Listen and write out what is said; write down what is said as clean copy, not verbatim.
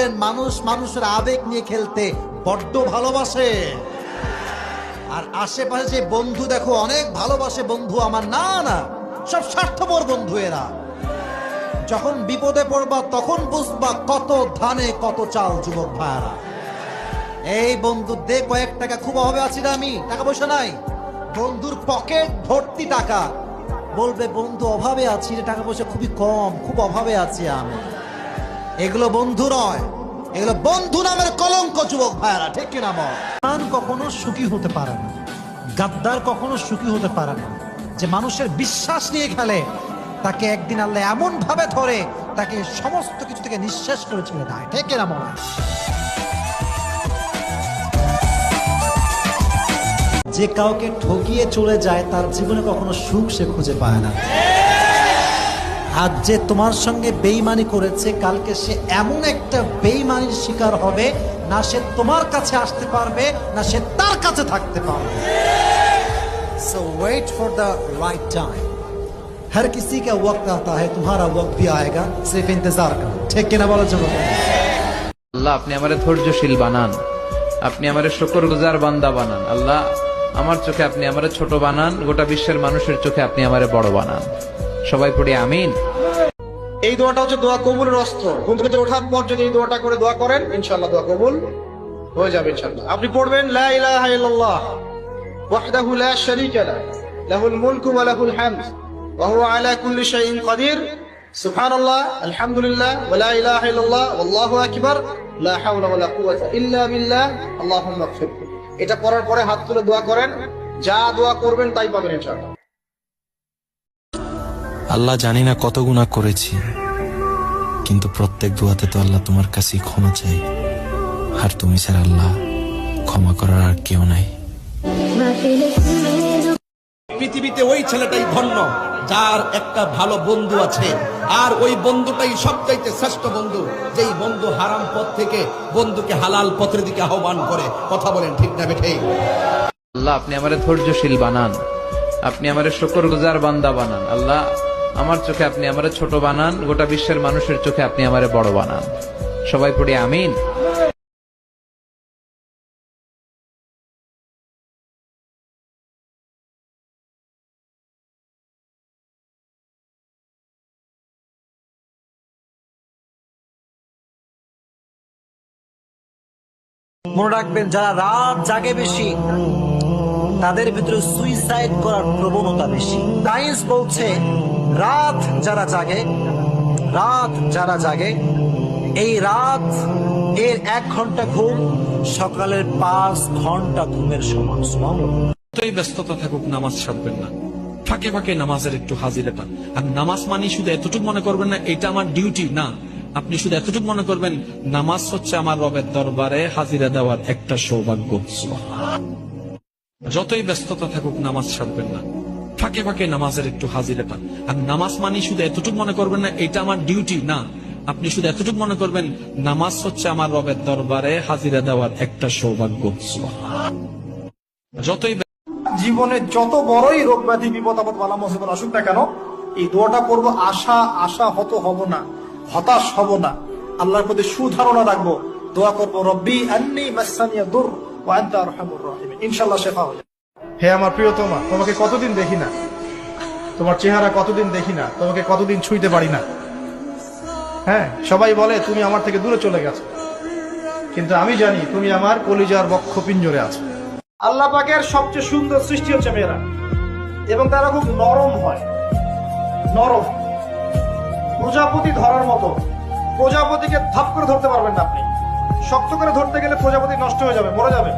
বললেন মানুষ মানুষের আবেগ নিয়ে খেলতে বড্ড ভালোবাসে। আর আশেপাশে যে বন্ধু দেখো অনেক ভালোবাসে বন্ধু আমার, না না, সব স্বার্থপর বন্ধু এরা। যখন বিপদে পড়বা তখন বুঝবা কত ধানে কত চাল যুবক ভাইরা। এই বন্ধু দে কয়েক টাকা, খুব অভাবে আছি না আমি, টাকা পয়সা নাই, বন্ধুর পকেট ভর্তি টাকা, বলবে বন্ধু অভাবে আছি, টাকা পয়সা খুবই কম, খুব অভাবে আছি আমি। এগুলো বন্ধু নয়, এগুলো বন্ধু নামের কলঙ্ক যুবক ভাইরা, ঠিক কিনা বল? কখনো সুখী হতে পারে না, গাদ্দার কখনো সুখী হতে পারে না। যে মানুষের বিশ্বাস নিয়ে খেলে তাকে একদিন আল্লাহ এমন ভাবে ধরে তাকে সমস্ত কিছু থেকে নিঃশেষ করে ছেড়ে দেয়, ঠিক কিনা বল? যে কাউকে ঠকিয়ে চলে যায় তার জীবনে কখনো সুখ সে খুঁজে পায় না। আজ যে তোমার সঙ্গে বেঈমানি করেছে কালকে সে এমন একটা বেঈমানির শিকার হবে, না সে তোমার কাছে আসতে পারবে না সে তার কাছে থাকতে পারবে। So wait for the right time. हर किसी का वक्त आता है, तुम्हारा वक्त भी आएगा, सिर्फ इंतजार करो, ठीक किना বলো যুবক? আল্লাহ আপনি আমারে ধৈর্যশীল বানান, আপনি আমারে শুকরগুজার বান্দা বানান। আল্লাহ আমার চোখে আপনি আমারে ছোট বানান, গোটা বিশ্বের মানুষের চোখে আপনি আমারে বড় বানান। সবাই পড়ি আমিন। এই দোয়াটা হচ্ছে দোয়া কবুলের অস্ত্র। ঘুম থেকে ওঠার পর যদি এই দোয়াটা করে দোয়া করেন ইনশাআল্লাহ দোয়া কবুল হয়ে যাবে ইনশাআল্লাহ। আপনি পড়বেন লা ইলাহা ইল্লাল্লাহ ওয়াহদাহু লা শারীকা লাহু লাহুল মুলকু ওয়া লাহুল হামদ ওয়া হুয়া আলা কুল্লি শাইইন কাদির সুবহানাল্লাহ আলহামদুলিল্লাহ ওয়া লা ইলাহা ইল্লাল্লাহ ওয়াল্লাহু আকবার লা হাওলা ওয়া লা কুওয়াতা ইল্লা বিল্লাহ আল্লাহুম্মা ইগফির। এটা পড়ার পরে হাত তুলে দোয়া করেন, যা দোয়া করবেন তাই পাবেন ইনশাআল্লাহ। আল্লাহ জানি না কত গুনাহ করেছি, কিন্তু প্রত্যেক দোয়াতে তো আল্লাহ তোমার কাছে ক্ষমা চাই, আর তুমি ছাড়া আল্লাহ ক্ষমা করার আর কেউ নাই। পৃথিবীতে ওই ছেলেটাই ধন্য যার একটা ভালো বন্ধু আছে, আর ওই বন্ধুটাই সবচাইতে শ্রেষ্ঠ বন্ধু, যেই বন্ধু হারাম পথ থেকে বন্ধুকে হালাল পথের দিকে আহ্বান করে। কথা বলেন ঠিক না বেঠিক? আল্লাহ আপনি আমারে ধৈর্যশীল বানান, আপনি আমারে শুকরগুজার বান্দা বানান। আল্লাহ আমার চোখে আপনি আমারে ছোট বানান, গোটা বিশ্বের মানুষের চোখে আপনি আমারে বড় বানান। সবাই পড়ি আমিন। মনে রাখবেন যারা রাত জাগে বেশি তাদের ভিতরে সুইসাইড করার প্রবণতা বেশি। সায়েন্স বলছে রাত যারা জাগে এই রাত এর 1 ঘন্টা ঘুম সকালের 5 ঘন্টা ঘুমের সমান। যতই ব্যস্ততা থাকুক নামাজ ছাড়বেন না, ফাঁকে ফাঁকে নামাজের একটু হাজিরাটা। আর নামাজ মানে শুধু এতটুকু মনে করবেন না এটা আমার ডিউটি, না, আপনি শুধু এতটুকু মনে করবেন নামাজ হচ্ছে আমার রবের দরবারে হাজিরা দেওয়ার একটা সৌভাগ্য। যতই ব্যস্ততা থাকুক নামাজ ছাড়বেন না, ফাঁকে ফাঁকে নামাজের একটু হাজিরাটা। আর নামাজ মানে শুধু এতটুকু মনে করবেন না এটা আমার ডিউটি, না, আপনি শুধু এতটুকু মনে করবেন নামাজ হচ্ছে আমার রবের দরবারে হাজিরা দেওয়ার একটা সৌভাগ্য। যতই জীবনে যত বড়ই রোগ ব্যাধি বিপদ আপদ বালা মুসিবত আসুক না কেন, এই দোয়াটা করবো আশাহত হব না, হতাশ হব না, আল্লাহর প্রতি সুধারণা রাখবো, দোয়া করবো রব্বি আন্নী মাসসানিয়া দুর ওয়া আনতা আরহামুর রাহিমিন, ইনশাআল্লাহ শেফা হয়ে যাবে। হে আমার প্রিয়তমা, তোমাকে কতদিন দেখি না, তোমার চেহারা কতদিন দেখি না, তোমাকে কতদিন ছুঁইতে পারি না। হ্যাঁ, সবাই বলে তুমি আমার থেকে দূরে চলে গেছো, কিন্তু আমি জানি তুমি আমার কলিজার বক্ষ পিঞ্জরে আছো। আল্লাহ পাকের সবচেয়ে সুন্দর সৃষ্টি হচ্ছে মেয়েরা, এবং তারা খুব নরম হয়, নরম প্রজাপতি ধরার মতো। প্রজাপতিকে ধাপ করে ধরতে পারবেন না আপনি, শক্ত করে ধরতে গেলে প্রজাপতি নষ্ট হয়ে যাবে, মরে যাবে।